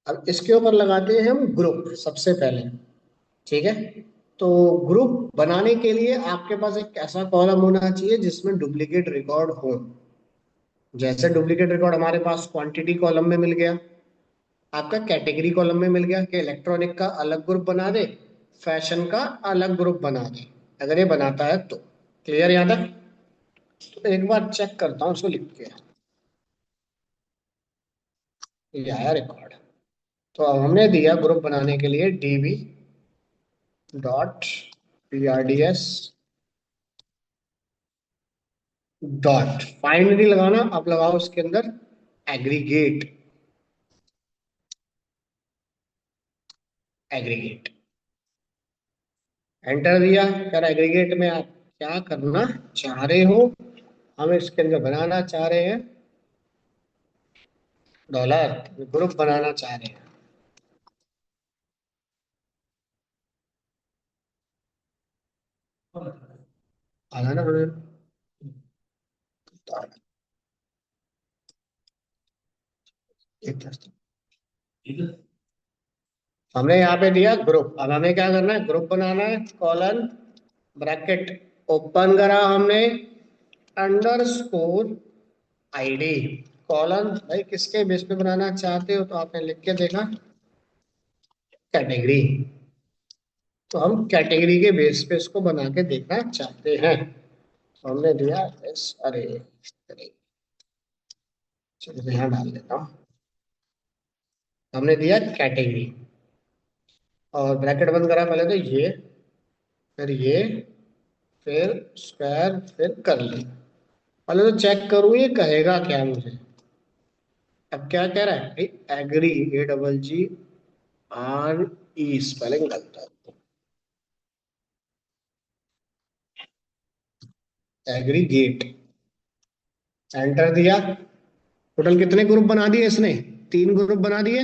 अब इसके ऊपर लगाते हैं हम ग्रुप सबसे पहले। ठीक है, तो ग्रुप बनाने के लिए आपके पास एक ऐसा कॉलम होना चाहिए जिसमें डुप्लीकेट रिकॉर्ड हो। जैसे डुप्लीकेट रिकॉर्ड हमारे पास क्वांटिटी कॉलम में मिल गया, आपका कैटेगरी कॉलम में मिल गया कि इलेक्ट्रॉनिक का अलग ग्रुप बना दे, फैशन का अलग ग्रुप बना दे। अगर ये बनाता है तो क्लियर यहाँ तक। तो एक बार चेक करता हूँ उसको लिख के। ये आया रिकॉर्ड। तो अब हमने दिया ग्रुप बनाने के लिए डीबी डॉट पीआरडीएस डॉट फाइंड नहीं लगाना, अब लगाओ उसके अंदर एग्रीगेट। एग्रीगेट एंटर दिया। यार एग्रीगेट में आप क्या करना चाह रहे हो, हम इसके अंदर बनाना चाह रहे हैं डॉलर, ग्रुप बनाना चाह रहे हैं। आना ना हमें। हमने यहाँ पे दिया ग्रुप, अब हमें क्या करना है, ग्रुप बनाना है, कॉलन ब्रैकेट ओपन करा हमने, अंडर स्कोर आईडी, कॉलन भाई किसके बेस पे बनाना चाहते हो, तो आपने लिख के देखा कैटेगरी। तो हम कैटेगरी के बेस पे इसको बना के देखना चाहते हैं। तो हमने दिया एस अरे अरे, चलिए यहाँ डाल देता हूँ। हमने दिया कैटेगरी और ब्रैकेट बंद करा, पहले तो ये, फिर ये, फिर स्क्वायर, फिर कर ली। पहले तो चेक करूँ ये कहेगा क्या मुझे। अब क्या कह रहा है, एग्री, AGRE स्पेलिंग गलत है, एग्रीगेट। एंटर दिया। टोटल कितने ग्रुप बना दिए इसने, 3 ग्रुप बना दिए।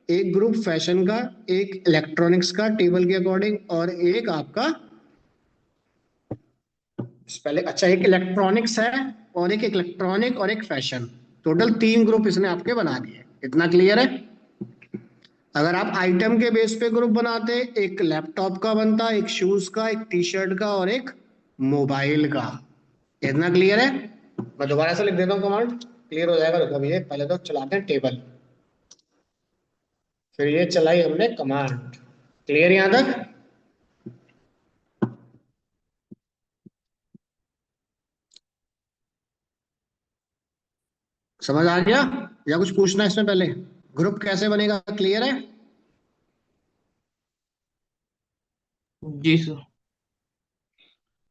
एक ग्रुप फैशन का, एक इलेक्ट्रॉनिक्स का टेबल के अकॉर्डिंग, और एक आपका पहले, अच्छा एक इलेक्ट्रॉनिक्स है और एक इलेक्ट्रॉनिक और एक फैशन। टोटल 3 ग्रुप इसने आपके बना दिए। इतना क्लियर है। अगर आप आइटम के बेस पे ग्रुप बनाते, एक लैपटॉप का बनता, एक शूज का, एक टी शर्ट का और एक मोबाइल का। इतना क्लियर है। मैं दोबारा से लिख देता हूँ कमांड, क्लियर हो जाएगा। रुको भैया, पहले तो चलाते हैं टेबल, फिर ये चलाई हमने कमांड। क्लियर यहां तक। समझ आ गया या कुछ पूछना है इसमें पहले, ग्रुप कैसे बनेगा क्लियर है। जी सर।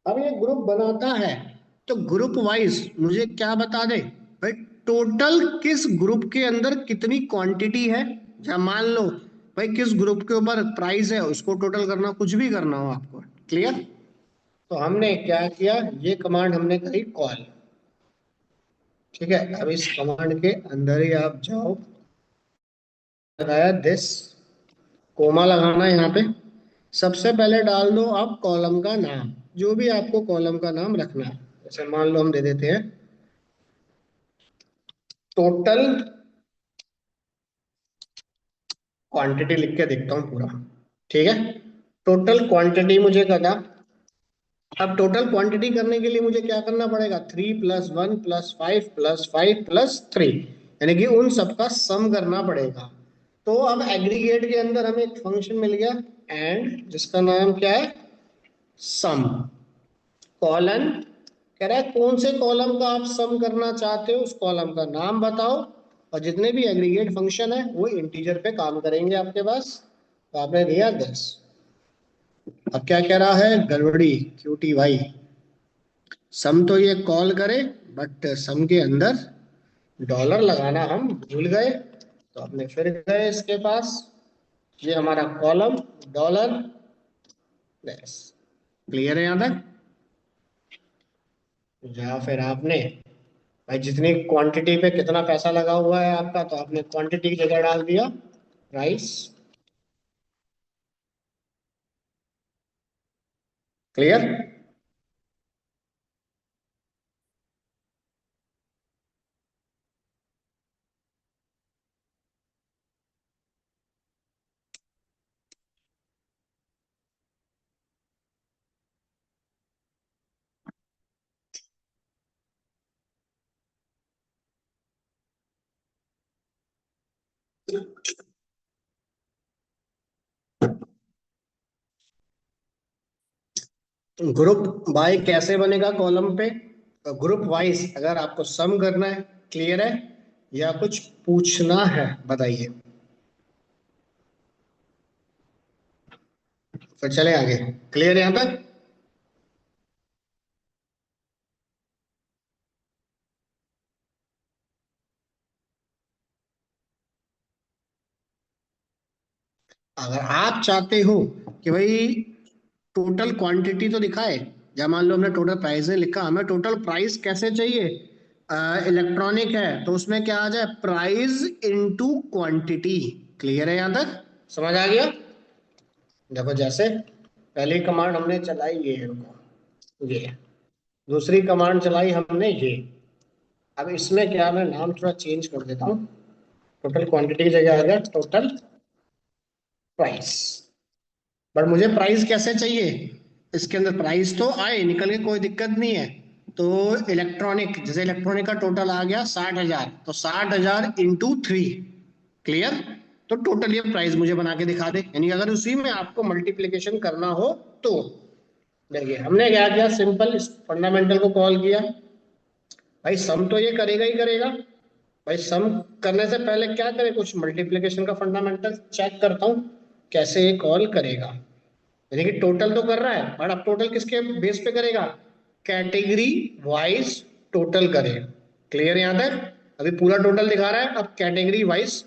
अब ये ग्रुप बनाता है तो ग्रुप वाइज मुझे क्या बता दे भाई, टोटल किस ग्रुप के अंदर कितनी क्वांटिटी है। या मान लो भाई किस ग्रुप के ऊपर प्राइस है उसको टोटल करना, कुछ भी करना हो आपको। क्लियर। तो हमने क्या किया, ये कमांड हमने करी कॉल। ठीक है, अब इस कमांड के अंदर ही आप जाओ, लगाया दिस, कोमा लगाना है यहाँ पे। सबसे पहले डाल दो आप कॉलम का नाम, जो भी आपको कॉलम का नाम रखना है। जैसे मान लो हम दे देते हैं टोटल क्वांटिटी, लिख के देखता हूँ पूरा। ठीक है, टोटल क्वांटिटी मुझे करना। अब टोटल क्वांटिटी करने के लिए मुझे क्या करना पड़ेगा, 3+1+5+5+3, यानी कि उन सबका सम करना पड़ेगा। तो अब एग्रीगेट के अंदर हमें एक फंक्शन मिल गया एंड, जिसका नाम क्या है, सम। कॉलन कह रहा है कौन से कॉलम का आप सम करना चाहते हो, उस कॉलम का नाम बताओ। और जितने भी एग्रीगेट फंक्शन है वो इंटीजर पे काम करेंगे आपके पास। तो आपने दिया 10। अब क्या कह रहा है, गड़बड़ी, QTY। सम तो ये कॉल करे, बट सम के अंदर डॉलर लगाना हम भूल गए। तो अपने फिर गए इसके पास, ये हमारा कॉलम डॉलर लेस। क्लियर है यहाँ तक। या फिर आपने भाई जितनी क्वांटिटी पे कितना पैसा लगा हुआ है आपका, तो आपने क्वांटिटी की जगह डाल दिया प्राइस। क्लियर। ग्रुप बाय कैसे बनेगा कॉलम पे? ग्रुप वाइज अगर आपको सम करना है, क्लियर है, या कुछ पूछना है, बताइए। फिर चले आगे। क्लियर है यहां तक? अगर आप चाहते हो कि भाई टोटल क्वांटिटी तो दिखाए, या मान लो हमने टोटल प्राइस लिखा, हमें टोटल प्राइस कैसे चाहिए? इलेक्ट्रॉनिक है तो उसमें क्या आ जाए, प्राइस इनटू क्वांटिटी। क्लियर है यहां तक? समझ आ गया? देखो जैसे पहली कमांड हमने चलाई ये, रुको, ये दूसरी कमांड चलाई हमने ये। अब इसमें क्या, मैं नाम थोड़ा चेंज कर देता हूँ। टोटल क्वांटिटी की जगह आ गया टोटल प्राइस। बट मुझे प्राइस कैसे चाहिए? इसके अंदर प्राइस तो आए निकल के, कोई दिक्कत नहीं है। तो इलेक्ट्रॉनिक, जैसे इलेक्ट्रॉनिक का टोटल आ गया 60,000, तो 60,000 इंटू 3। क्लियर? तो टोटल ये प्राइस मुझे बना के दिखा दे, यानी अगर उसी में आपको मल्टीप्लीकेशन करना हो तो। देखिए हमने क्या किया, सिंपल इस फंडामेंटल को कॉल किया। भाई सम तो ये करेगा ही करेगा। भाई सम करने से पहले क्या करें, कुछ मल्टीप्लीकेशन का फंडामेंटल चेक करता हूँ कैसे ये कॉल करेगा। यानी कि टोटल तो कर रहा है, बट अब टोटल किसके बेस पे करेगा? कैटेगरी वाइज टोटल करे। क्लियर यहां तक? अभी पूरा टोटल दिखा रहा है, अब कैटेगरी वाइज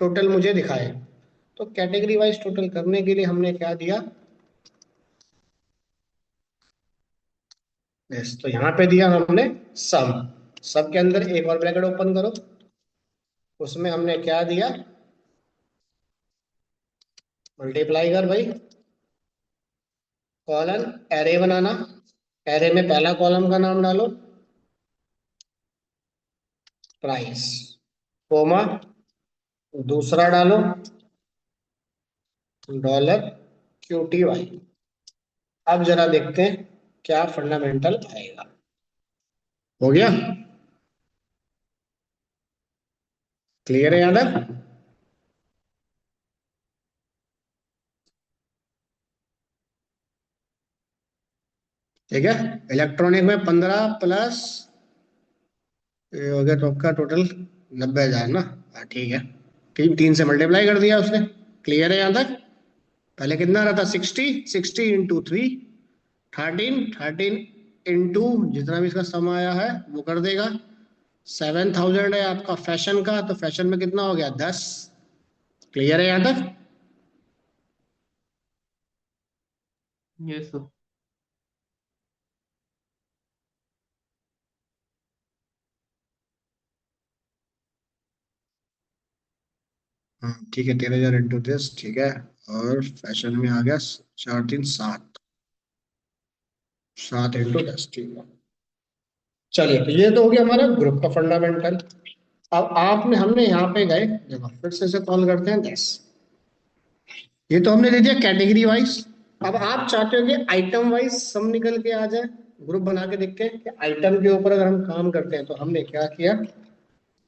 टोटल मुझे दिखाए। तो कैटेगरी वाइज टोटल करने के लिए हमने क्या दिया, यस, तो यहां पे दिया हमने सम। सब के अंदर एक और ब्रैकेट ओपन करो, उसमें हमने क्या दिया, मल्टीप्लाई कर भाई, कॉलन, एरे बनाना। एरे में पहला कॉलम का नाम डालो प्राइस, कोमा, दूसरा डालो डॉलर QTY। अब जरा देखते हैं क्या फंडामेंटल आएगा। हो गया? क्लियर है यहां तक? ठीक है। इलेक्ट्रॉनिक में 15 प्लस ये हो गया, तो आपका टोटल 90,000 ना। हाँ ठीक है, तीन तीन से मल्टीप्लाई कर दिया उसने। क्लियर है यहां तक? पहले कितना रहा था, 60, 60 इंटू 3, 13, 13 इंटू जितना भी इसका सम आया है वो कर देगा। 7,000 है आपका फैशन का, तो फैशन में कितना हो गया, 10। क्लियर है यहां तक? Yes sir. हाँ ठीक है, 13,000 इंटू 10, ठीक है। और फैशन में आ गया 4, 3, 7, 7 इंटू 10, ठीक है। चलिए तो ये तो हो गया हमारा ग्रुप का फंडामेंटल। अब आपने हमने यहाँ पे गए, देखो फिर से कॉल करते हैं 10। ये तो हमने दे दिया कैटेगरी वाइज। अब आप चाहते हो कि आइटम वाइज सम निकल के आ जाए, ग्रुप बना के देखते हैं कि आइटम के ऊपर अगर हम काम करते हैं, तो हमने क्या किया,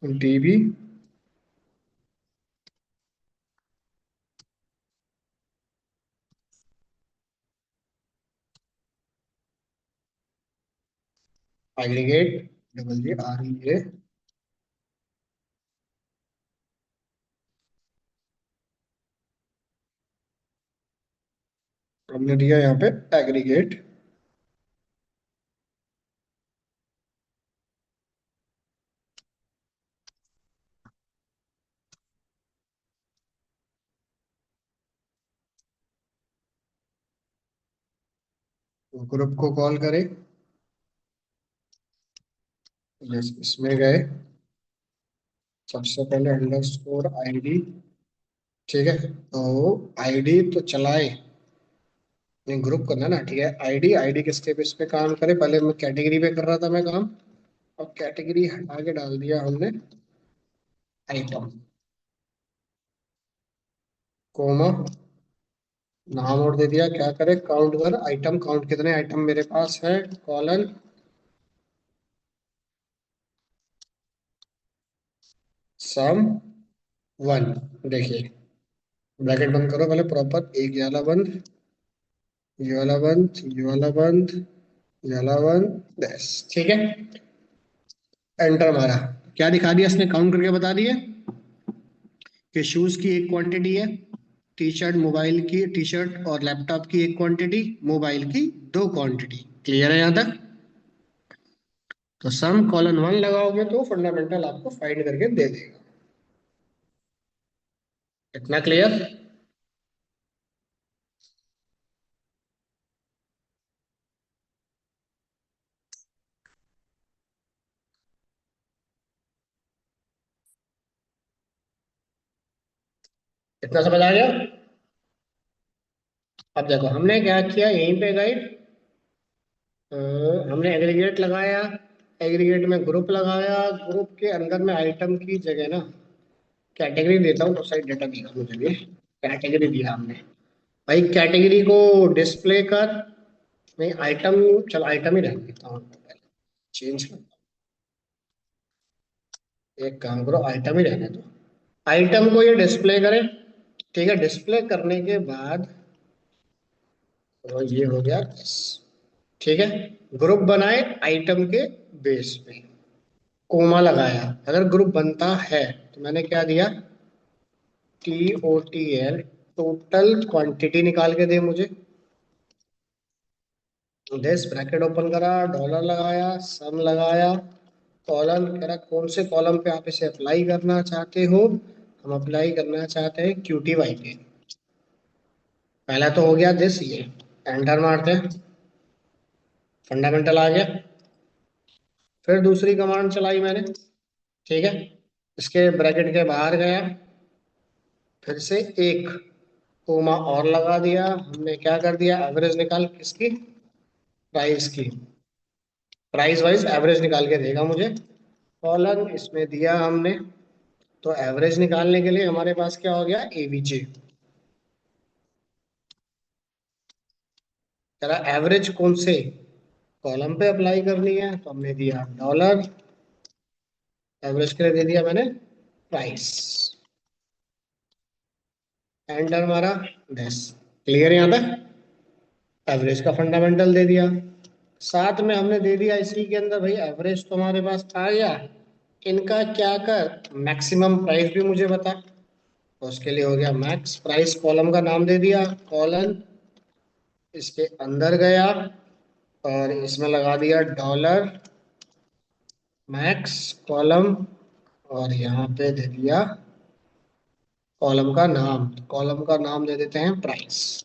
DB एग्रीगेट, REA, हमने दिया यहाँ पे एग्रीगेट। ग्रुप को कॉल करें, इसमें गए, सबसे पहले अंडरस्कोर आईडी। ठीक है, तो आईडी तो चलाए, नहीं ग्रुप करना ना, ठीक है। आईडी, आईडी किसके बेस पे काम करे, पहले मैं कैटेगरी पे कर रहा था मैं काम, अब कैटेगरी हटा के डाल दिया हमने आइटम, कोमा, नाम और दे दिया, क्या करे काउंट कर आइटम, काउंट कितने आइटम मेरे पास है, कॉलन सम वन। देखिए, ब्रैकेट बंद करो पहले प्रॉपर, एक ये वाला बंद, ये वाला बंद, ये वाला बंद, ये वाला बंद, बस ठीक है। एंटर मारा, क्या दिखा दिया इसने, काउंट करके बता दिए कि शूज की एक क्वांटिटी है, टी शर्ट मोबाइल की, टी शर्ट और लैपटॉप की एक क्वांटिटी, मोबाइल की दो क्वांटिटी। क्लियर है यहाँ तक? तो सम कॉलन वन लगाओगे तो फंडामेंटल आपको फाइंड करके दे देगा। इतना क्लियर? इतना समझ आ गया? अब देखो हमने क्या किया यहीं पे गाइड, हमने एग्रीगेट लगाया, एग्रीगेट में ग्रुप लगाया, ग्रुप के अंदर में आइटम की जगह ना कैटेगरी देता हूँ, तो साइड डेटा दिया मुझे भी, कैटेगरी दिया हमने। भाई कैटेगरी को डिस्प्ले कर, नहीं आइटम, चल आइटम ही रहने देता हूँ, चेंज कर, एक काम करो आइटम ही रहने दो, आइटम को ये डिस्प्ले करें। ठीक है, डिस्प्ले करने के बाद तो ये हो गया yes। ठीक है, ग्रुप बनाए आइटम के बेस पे, कोमा लगाया, अगर ग्रुप बनता है तो मैंने क्या दिया, TOTL, टोटल क्वांटिटी निकाल के दे मुझे, देस ब्रैकेट ओपन करा, डॉलर लगाया, सम लगाया, कॉलम कह रहा कौन से कॉलम पे आप इसे अप्लाई करना चाहते हो, हम अप्लाई करना चाहते हैं QTY पे। पहला तो हो गया दिस, ये एंटर मारते हैं, फंडामेंटल आ गया। फिर दूसरी कमांड चलाई मैंने, ठीक है, इसके ब्रैकेट के बाहर गया, फिर से एक कोमा और लगा दिया, हमने क्या कर दिया, एवरेज निकाल किसकी, प्राइस की, प्राइस वाइज एवरेज निकाल के देगा मुझे, कॉलन इसमें दिया हमने। तो एवरेज निकालने के लिए हमारे पास क्या हो गया, AVG, जरा एवरेज कौन से कॉलम पे अप्लाई करनी है, तो हमने दिया डॉलर, एवरेज के लिए दे दिया मैंने प्राइस, एंटर मारा, बस क्लियर यहाँ तक, एवरेज का फंडामेंटल दे दिया, साथ में हमने दे दिया इसी के अंदर, भाई एवरेज तो हमारे पास आ गया, इनका क्या कर, मैक्सिमम प्राइस भी मुझे बता, तो उसके लिए हो गया मैक्स प्राइस, कॉलम का नाम दे दिया, कॉलन, इसके अंदर गया और इसमें लगा दिया डॉलर मैक्स कॉलम, और यहाँ पे दे दिया कॉलम का नाम, कॉलम का नाम दे देते हैं प्राइस।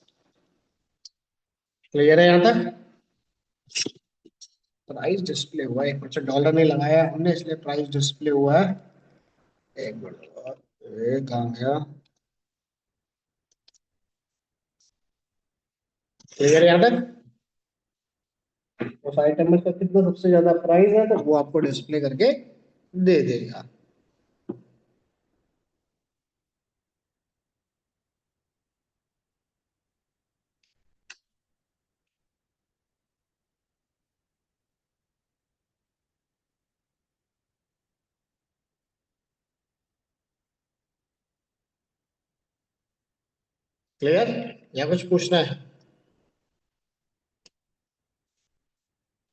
क्लियर है यहाँ तक? प्राइस डिस्प्ले हुआ है, अच्छा डॉलर नहीं लगाया हमने इसलिए प्राइस डिस्प्ले हुआ है, एक मिनट और, ये कहाँ गया, क्लियर है यहाँ तक? उस आइटम में से कितना सबसे ज्यादा प्राइस है तो वो आपको डिस्प्ले करके दे देगा। क्लियर, या कुछ पूछना है?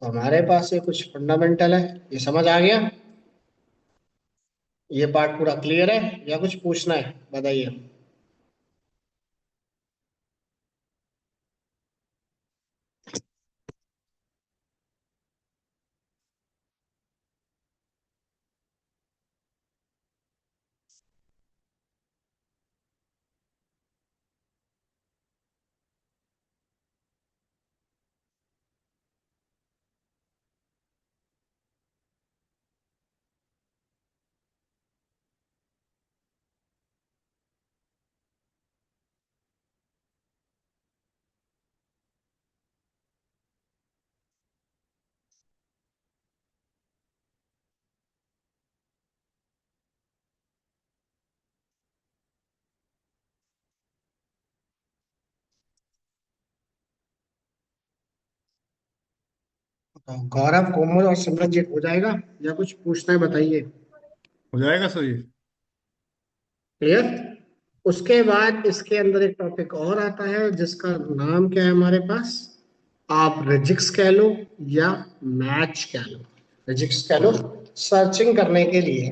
तो हमारे पास ये कुछ फंडामेंटल है, ये समझ आ गया, ये पार्ट पूरा क्लियर है या कुछ पूछना है, बताइए। तो गौरव, कोमल और सिमरनजीत हो जाएगा या कुछ पूछना है बताइए। हो जाएगा सर ये। क्लियर। उसके बाद इसके अंदर एक टॉपिक और आता है जिसका नाम क्या है हमारे पास, आप रिजिक्स कह लो या मैच कह लो। रिजिक्स कह लो, सर्चिंग करने के लिए।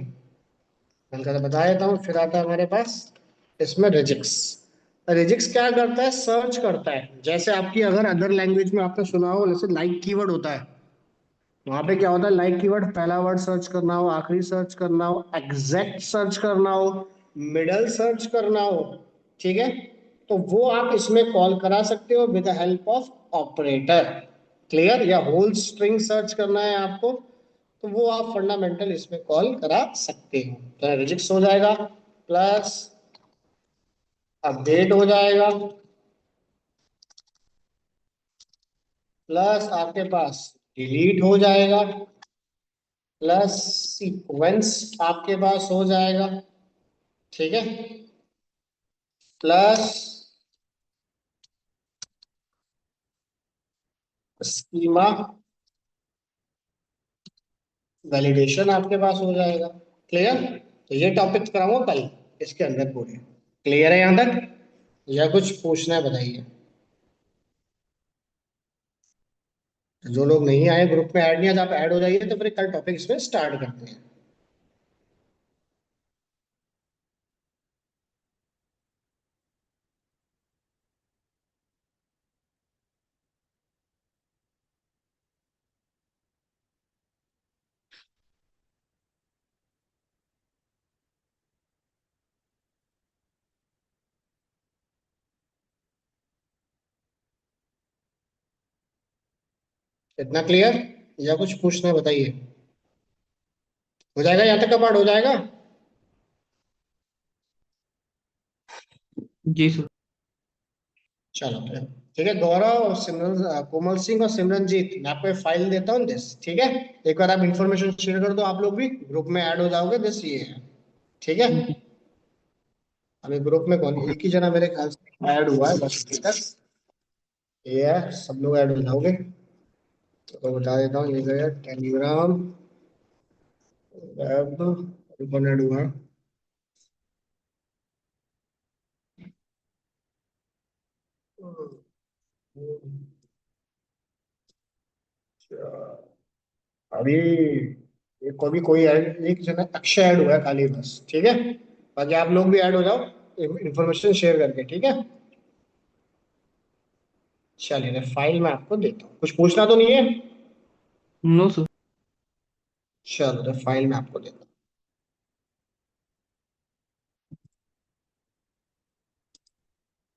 मैं कल बता देता हूँ, फिर आता है हमारे पास इसमें रिजिक्स। रिजिक्स क्या करता है, सर्च करता है। जैसे आपकी अगर अदर लैंग्वेज में आपने सुना हो, जैसे लाइक कीवर्ड होता है, वहां पे क्या होता है, लाइक कीवर्ड पहला वर्ड सर्च करना हो, आखिरी सर्च करना हो, एग्जैक्ट सर्च करना हो, मिडल सर्च करना हो, ठीक है, तो वो आप इसमें कॉल करा सकते हो with the help of operator. Clear. या होल स्ट्रिंग सर्च करना है आपको, तो वो आप फंडामेंटल इसमें कॉल करा सकते हो। तो रिजिक्स हो जाएगा, प्लस अपडेट हो जाएगा, प्लस आपके पास डिलीट हो जाएगा, प्लस सीक्वेंस आपके पास हो जाएगा, ठीक है, प्लस स्कीमा वैलिडेशन आपके पास हो जाएगा। क्लियर। तो ये टॉपिक कराऊंगा कल इसके अंदर पूरे। क्लियर है यहां तक, या कुछ पूछना है बताइए। तो जो लोग नहीं आए, ग्रुप में ऐड नहीं आज, आप ऐड हो जाइए, तो फिर कल टॉपिक इसमें स्टार्ट करते हैं। इतना क्लियर, या कुछ पूछना है बताइए। हो जाएगा यहाँ तक का पार्ट हो जाएगा। जी सर। चलो फिर ठीक है। गौरव और सिमरन, कोमल सिंह और सिमरनजीत, मैं आपको फाइल देता हूँ दिस, ठीक है। एक बार आप इंफॉर्मेशन शेयर कर दो, आप लोग भी ग्रुप में ऐड हो जाओगे, दिस ये है, ठीक है। जी। अभी ग्रुप में कौन, एक ही जना मेरे ख्याल से ऐड हुआ है बस अभी तक, ये है, सब लोग ऐड हो जाओगे। तो बता देता हूँ, ये गया टेलीग्राम, वेब, कौन ऐड हुआ है। अभी एक को भी कोई ऐड, एक जना अक्षय ऐड हुआ है खाली बस, ठीक है। बाकी आप लोग भी ऐड हो जाओ इंफॉर्मेशन शेयर करके, ठीक है। चलिए फाइल मैं आपको देता हूँ, कुछ पूछना तो नहीं है। No sir. चलो फाइल मैं आपको देता हूँ।